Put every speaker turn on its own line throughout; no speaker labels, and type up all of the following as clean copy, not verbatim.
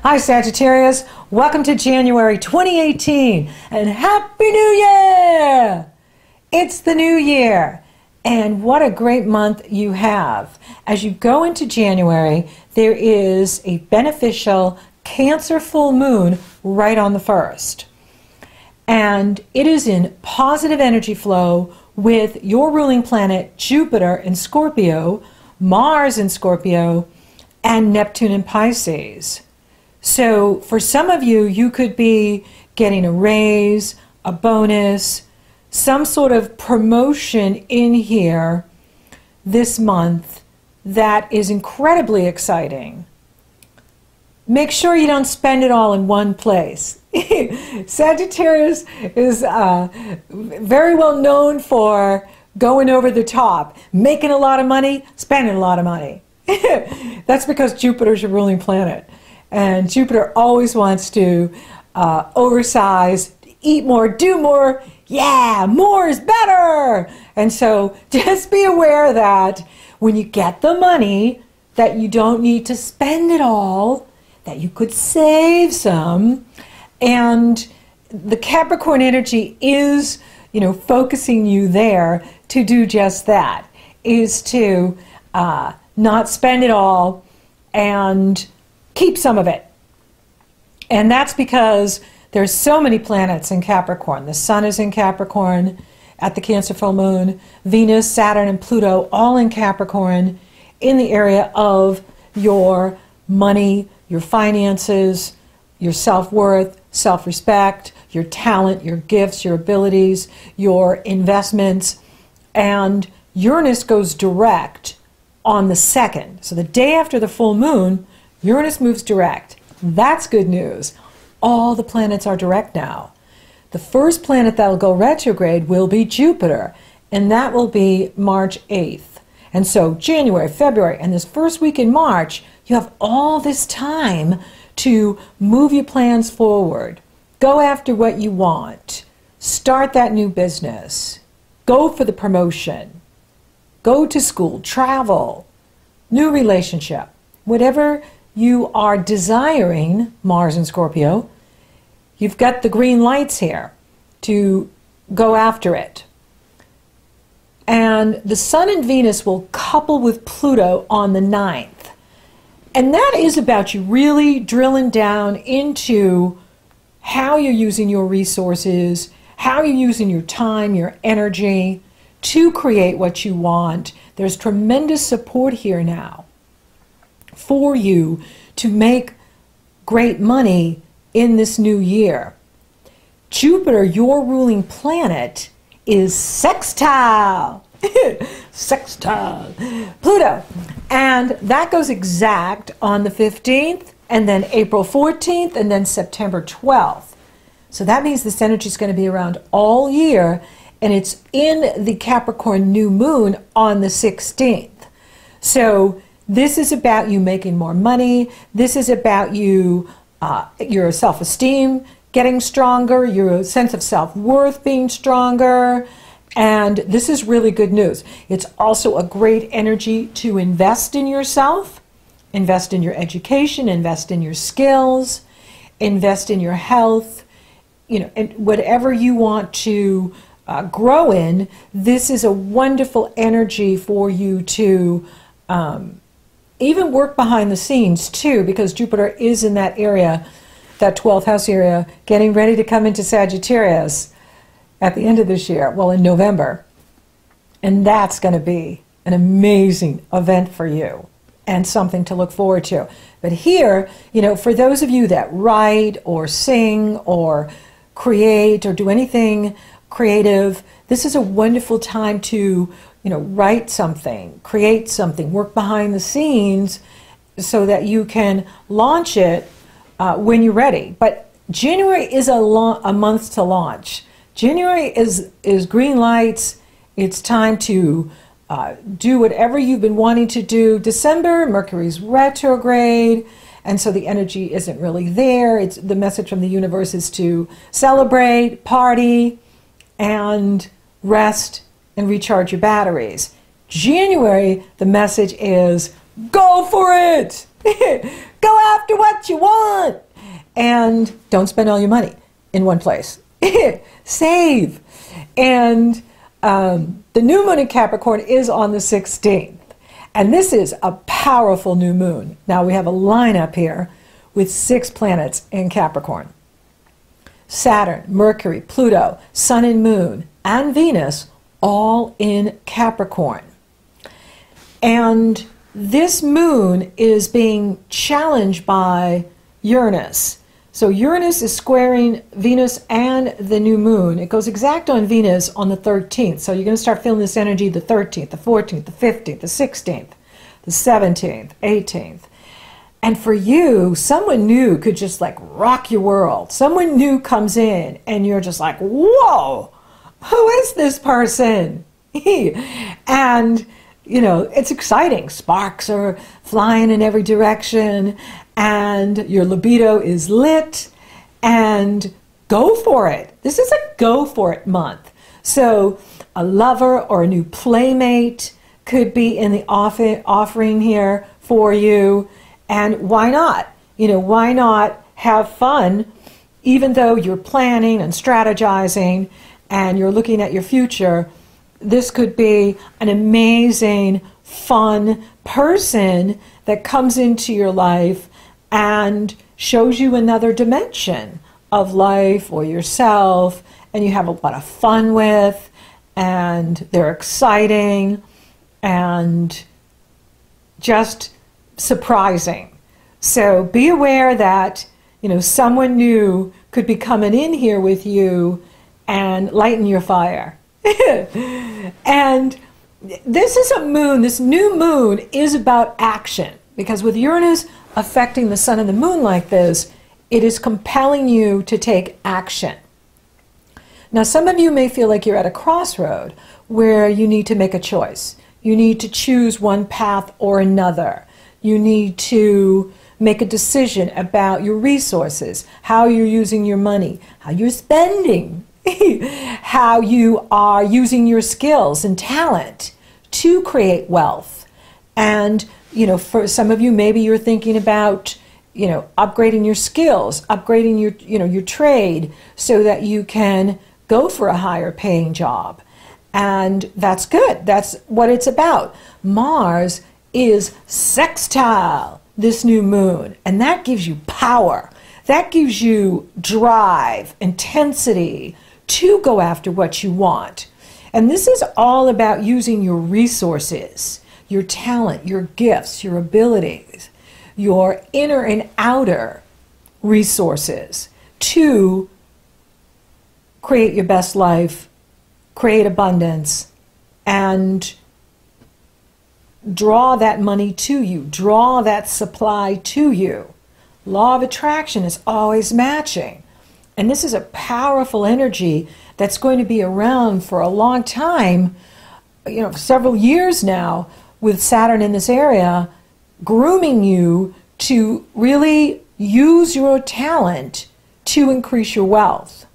Hi Sagittarius, welcome to January 2018 and Happy New Year! It's the new year and what a great month you have. As you go into January, there is a beneficial Cancer full moon right on the 1st. And it is in positive energy flow with your ruling planet Jupiter in Scorpio, Mars in Scorpio, and Neptune in Pisces. So for some of you, you could be getting a raise, a bonus, some sort of promotion in here this month that is incredibly exciting. Make sure you don't spend it all in one place. Sagittarius is very well known for going over the top, making a lot of money, spending a lot of money. That's because Jupiter's your ruling planet. And Jupiter always wants to oversize, eat more, do more. Yeah, more is better. And so just be aware that when you get the money, that you don't need to spend it all, that you could save some. And the Capricorn energy is, focusing you there to do just that, is to not spend it all and keep some of it. And that's because there's so many planets in Capricorn. The Sun is in Capricorn at the Cancer full moon. Venus, Saturn, and Pluto all in Capricorn in the area of your money, your finances, your self-worth, self-respect, your talent, your gifts, your abilities, your investments. And Uranus goes direct on the 2nd. So the day after the full moon, Uranus moves direct. That's good news. All the planets are direct now. The first planet that will go retrograde will be Jupiter, and that will be March 8th. And so January, February, and this first week in March, you have all this time to move your plans forward. Go after what you want. Start that new business. Go for the promotion. Go to school, travel, new relationship. Whatever you are desiring, Mars and Scorpio, you've got the green lights here to go after it. And the Sun and Venus will couple with Pluto on the 9th. And that is about you really drilling down into how you're using your resources, how you're using your time, your energy to create what you want. There's tremendous support here now for you to make great money in this new year. Jupiter, your ruling planet, is sextile. Sextile Pluto. And that goes exact on the 15th, and then April 14th, and then September 12th. So that means this energy is going to be around all year, and it's in the Capricorn new moon on the 16th. So this is about you making more money. This is about you, your self-esteem getting stronger, your sense of self-worth being stronger. And this is really good news. It's also a great energy to invest in yourself, invest in your education, invest in your skills, invest in your health, and whatever you want to grow in. This is a wonderful energy for you to even work behind the scenes too, because Jupiter is in that area, that 12th house area, getting ready to come into Sagittarius at the end of this year, well, in November. And that's going to be an amazing event for you and something to look forward to. But here, for those of you that write or sing or create or do anything creative, this is a wonderful time to, write something, create something, work behind the scenes so that you can launch it when you're ready. But January is a month to launch. January is green lights. It's time to do whatever you've been wanting to do. December, Mercury's retrograde, and so the energy isn't really there. It's the message from the universe is to celebrate, party, and rest and recharge your batteries. January, the message is go for it. Go after what you want. And don't spend all your money in one place. Save. And the new moon in Capricorn is on the 16th. And this is a powerful new moon. Now we have a lineup here with 6 planets in Capricorn. Saturn, Mercury, Pluto, Sun and Moon, and Venus all in Capricorn. And this moon is being challenged by Uranus. So Uranus is squaring Venus and the new moon. It goes exact on Venus on the 13th. So you're going to start feeling this energy the 13th, the 14th, the 15th, the 16th, the 17th, 18th. And for you, someone new could just like rock your world. Someone new comes in and you're just like, whoa, who is this person? And, you know, it's exciting. Sparks are flying in every direction and your libido is lit, and go for it. This is a go for it month. So a lover or a new playmate could be in the offering here for you. And why not? You know, why not have fun, even though you're planning and strategizing and you're looking at your future? This could be an amazing, fun person that comes into your life and shows you another dimension of life or yourself, and you have a lot of fun with, and they're exciting and just surprising. So be aware that, you know, someone new could be coming in here with you and lighten your fire. And this is a moon, this new moon is about action, because with Uranus affecting the sun and the moon like this, it is compelling you to take action. Now, some of you may feel like you're at a crossroad where you need to make a choice. You need to choose one path or another. You need to make a decision about your resources, how you're using your money, how you're spending, how you are using your skills and talent to create wealth. And, you know, for some of you, maybe you're thinking about, you know, upgrading your skills, upgrading your, you know, your trade so that you can go for a higher paying job. And that's good. That's what it's about. Mars is sextile this new moon, and that gives you power. That gives you drive, intensity to go after what you want. And this is all about using your resources, your talent, your gifts, your abilities, your inner and outer resources to create your best life, create abundance, and draw that money to you, draw that supply to you. Law of attraction is always matching. And this is a powerful energy that's going to be around for a long time, you know, several years now, with Saturn in this area, grooming you to really use your talent to increase your wealth.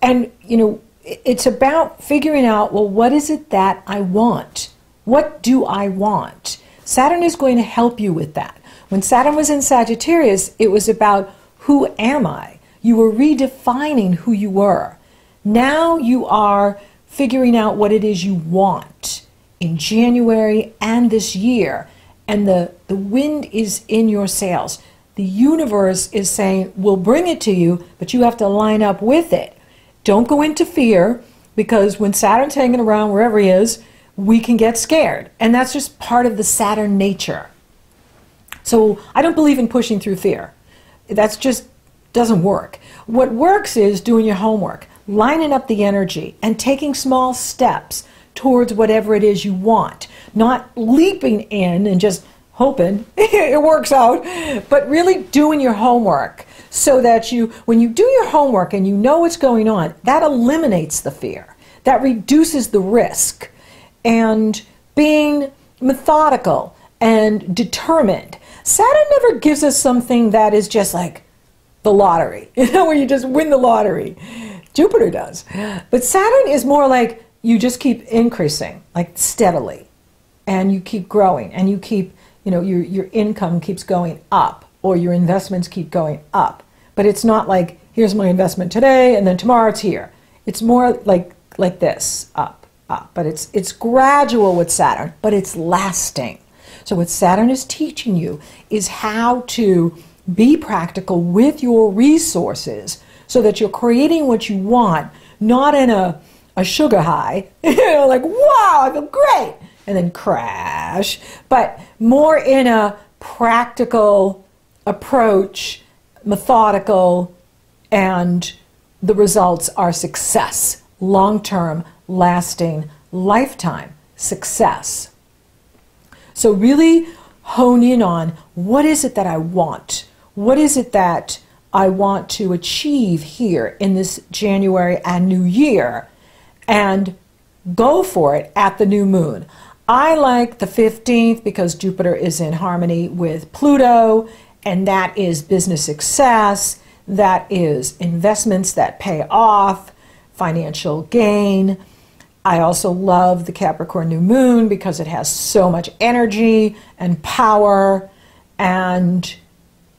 And, you know, it's about figuring out, well, what is it that I want? What do I want? Saturn is going to help you with that. When Saturn was in Sagittarius, it was about, who am I? You were redefining who you were. Now you are figuring out what it is you want in January and this year. And the wind is in your sails. The universe is saying, we'll bring it to you, but you have to line up with it. Don't go into fear, because when Saturn's hanging around wherever he is, we can get scared. And that's just part of the Saturn nature. So I don't believe in pushing through fear. That's just doesn't work. What works is doing your homework, lining up the energy, and taking small steps towards whatever it is you want. Not leaping in and just hoping it works out, but really doing your homework so that you, when you do your homework and you know what's going on, that eliminates the fear. That reduces the risk. And being methodical and determined. Saturn never gives us something that is just like the lottery, you know, where you just win the lottery. Jupiter does. But Saturn is more like you just keep increasing, like steadily. And you keep growing, and you keep, your income keeps going up or your investments keep going up. But it's not like, here's my investment today and then tomorrow it's here. It's more like this, up, up. But it's gradual with Saturn, but it's lasting. So what Saturn is teaching you is how to be practical with your resources so that you're creating what you want, not in a sugar high, like, wow, I feel great, and then crash, but more in a practical approach, methodical, and the results are success, long-term, lasting, lifetime success. So really hone in on, what is it that I want? What is it that I want to achieve here in this January and New Year? And go for it at the new moon. I like the 15th because Jupiter is in harmony with Pluto, and that is business success, that is investments that pay off, financial gain. I also love the Capricorn new moon because it has so much energy and power, and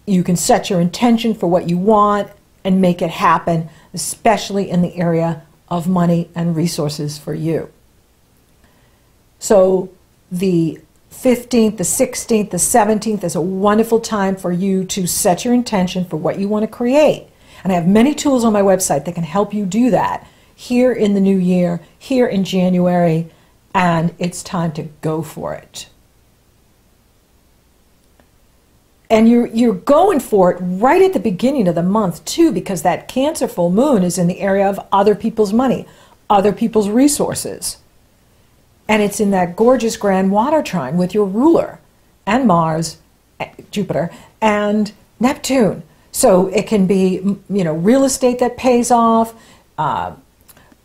you can set your intention for what you want and make it happen, especially in the area of money and resources for you. So the 15th, the 16th, the 17th is a wonderful time for you to set your intention for what you want to create. And I have many tools on my website that can help you do that here in the new year, here in January, and it's time to go for it. And you're going for it right at the beginning of the month too, because that Cancer full moon is in the area of other people's money, other people's resources. And it's in that gorgeous grand water trine with your ruler and Mars, Jupiter, and Neptune. So it can be, real estate that pays off,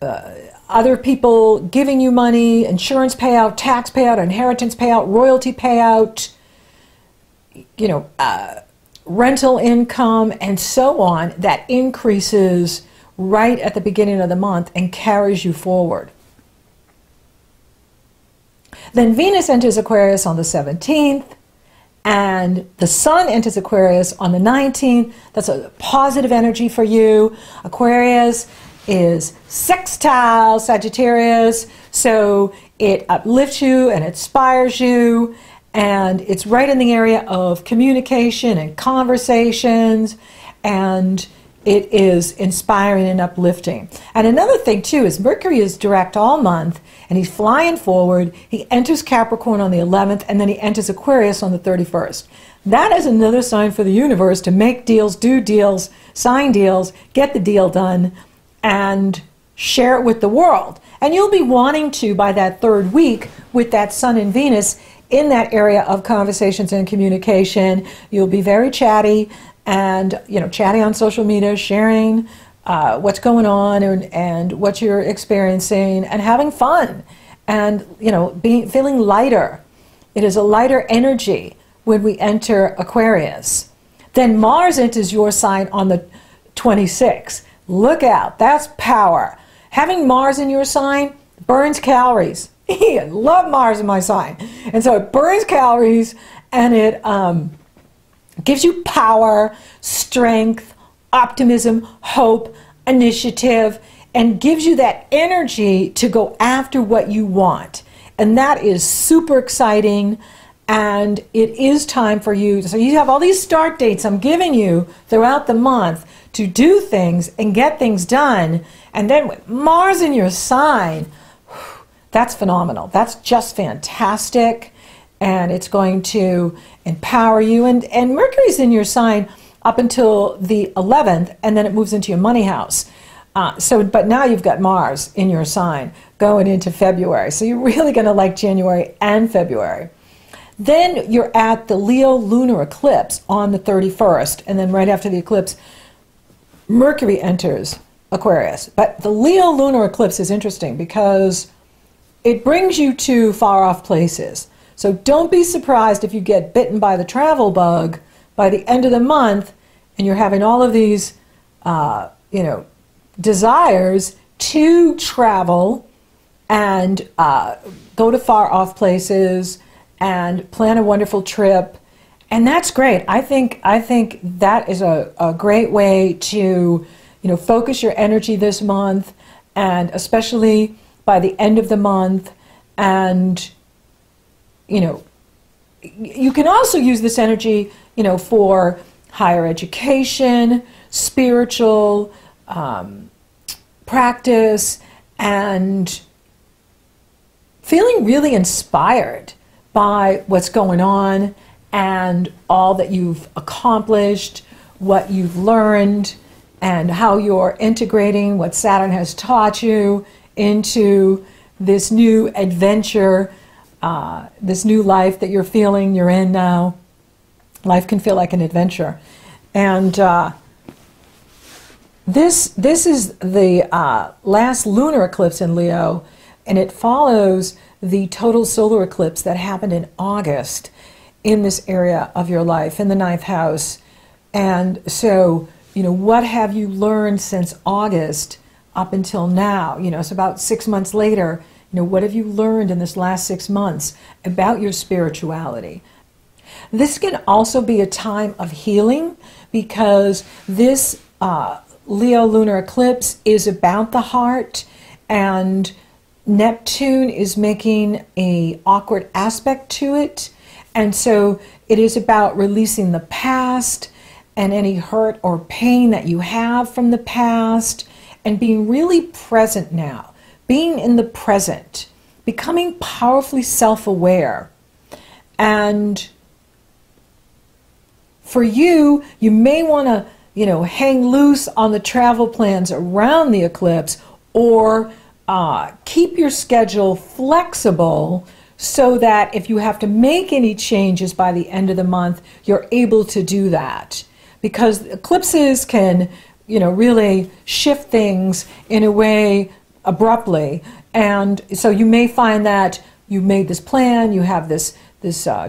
other people giving you money, insurance payout, tax payout, inheritance payout, royalty payout, rental income, and so on, that increases right at the beginning of the month and carries you forward. Then Venus enters Aquarius on the 17th, and the Sun enters Aquarius on the 19th. That's a positive energy for you. Aquarius is sextile Sagittarius, so it uplifts you and inspires you, and it's right in the area of communication and conversations, and it is inspiring and uplifting. And another thing too is Mercury is direct all month, and he's flying forward. He enters Capricorn on the 11th, and then he enters Aquarius on the 31st. That is another sign for the universe to make deals, do deals, sign deals, get the deal done, and share it with the world. And you'll be wanting to, by that third week, with that Sun and Venus in that area of conversations and communication, you'll be very chatty and, chatty on social media, sharing what's going on and what you're experiencing and having fun and, feeling lighter. It is a lighter energy when we enter Aquarius. Then Mars enters your sign on the 26th. Look out, that's power. Having Mars in your sign burns calories. I love Mars in my sign. And so it burns calories, and it gives you power, strength, optimism, hope, initiative, and gives you that energy to go after what you want. And that is super exciting. And it is time for you. So you have all these start dates I'm giving you throughout the month to do things and get things done. And then with Mars in your sign, that's phenomenal. That's just fantastic. And it's going to empower you. And Mercury's in your sign up until the 11th, and then it moves into your money house. But now you've got Mars in your sign going into February. So you're really going to like January and February. Then you're at the Leo lunar eclipse on the 31st, and then right after the eclipse, Mercury enters Aquarius. But the Leo lunar eclipse is interesting because it brings you to far off places. So don't be surprised if you get bitten by the travel bug by the end of the month and you're having all of these, desires to travel and go to far off places and plan a wonderful trip. And that's great. I think that is a great way to, focus your energy this month, and especially by the end of the month. And, you can also use this energy, for higher education, spiritual practice, and feeling really inspired by what's going on and all that you've accomplished, what you've learned, and how you're integrating what Saturn has taught you into this new adventure, this new life that you're in now. Life can feel like an adventure. And this is the last lunar eclipse in Leo, and it follows the total solar eclipse that happened in August in this area of your life, in the 9th house. And so, what have you learned since August up until now? It's about 6 months later. What have you learned in this last 6 months about your spirituality? This can also be a time of healing, because this Leo lunar eclipse is about the heart, and Neptune is making an awkward aspect to it. And so it is about releasing the past and any hurt or pain that you have from the past, and being really present now, being in the present, becoming powerfully self-aware. And for you, you may want to, hang loose on the travel plans around the eclipse, or keep your schedule flexible so that if you have to make any changes by the end of the month, you're able to do that. Because eclipses can, really shift things in a way abruptly. And so you may find that you made this plan, you have this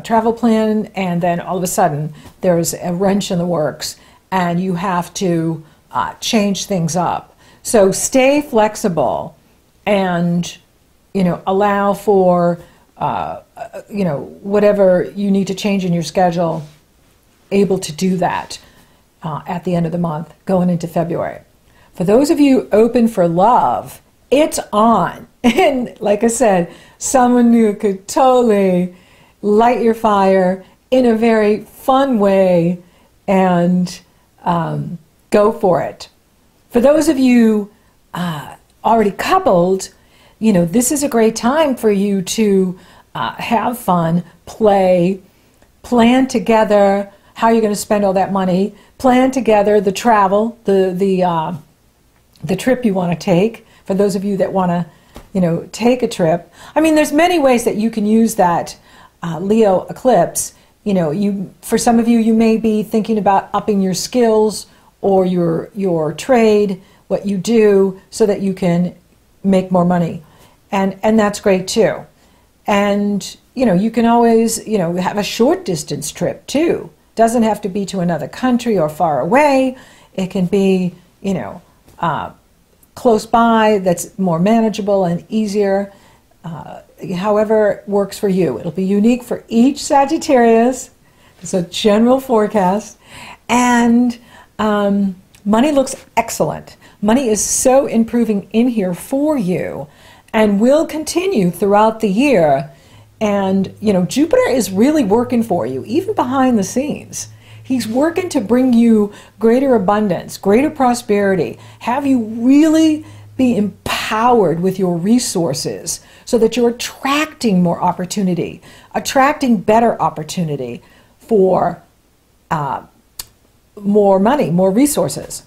travel plan, and then all of a sudden there's a wrench in the works and you have to change things up. So stay flexible and, allow for, whatever you need to change in your schedule, able to do that at the end of the month, going into February. For those of you open for love, it's on. And like I said, someone who could totally light your fire in a very fun way, and go for it. For those of you already coupled, this is a great time for you to have fun, play, plan together how you're going to spend all that money, plan together the travel, the trip you want to take. For those of you that want to, take a trip. I mean, there's many ways that you can use that Leo eclipse. For some of you, you may be thinking about upping your skills or your trade, what you do, so that you can make more money. And that's great too. And, you can always, have a short distance trip too. Doesn't have to be to another country or far away. It can be, close by, that's more manageable and easier. However works for you. It'll be unique for each Sagittarius. It's a general forecast. And money looks excellent. Money is so improving in here for you and will continue throughout the year. And, Jupiter is really working for you, even behind the scenes. He's working to bring you greater abundance, greater prosperity, have you really be empowered with your resources so that you're attracting more opportunity, attracting better opportunity for more money, more resources.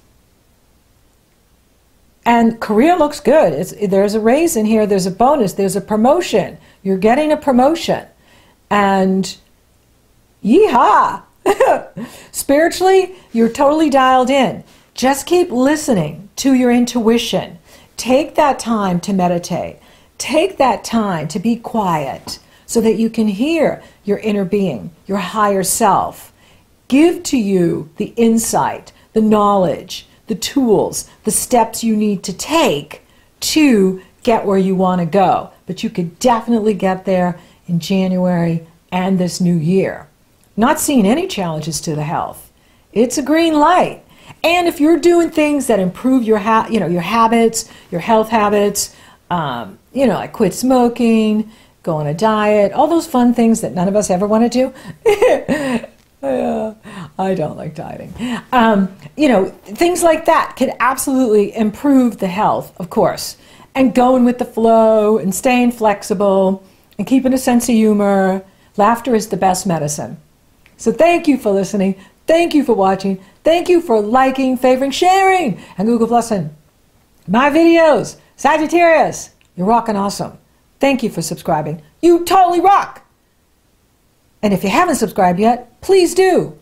And career looks good. There's a raise in here, there's a bonus, there's a promotion. You're getting a promotion. And yeehaw! Spiritually, you're totally dialed in. Just keep listening to your intuition. Take that time to meditate. Take that time to be quiet so that you can hear your inner being, your higher self. Give to you the insight, the knowledge, the tools, the steps you need to take to get where you want to go. But you could definitely get there in January and this new year. Not seeing any challenges to the health. It's a green light. And if you're doing things that improve your your habits, your health habits, like quit smoking, go on a diet, all those fun things that none of us ever want to do. I don't like dieting. Things like that can absolutely improve the health, of course. And going with the flow and staying flexible and keeping a sense of humor. Laughter is the best medicine. So thank you for listening. Thank you for watching. Thank you for liking, favoring, sharing, and Google Plusing my videos. Sagittarius, you're rocking awesome. Thank you for subscribing. You totally rock. And if you haven't subscribed yet, please do.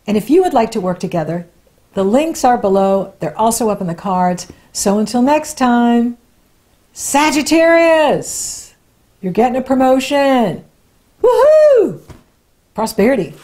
And if you would like to work together, the links are below. They're also up in the cards. So until next time, Sagittarius, you're getting a promotion. Woohoo! Prosperity.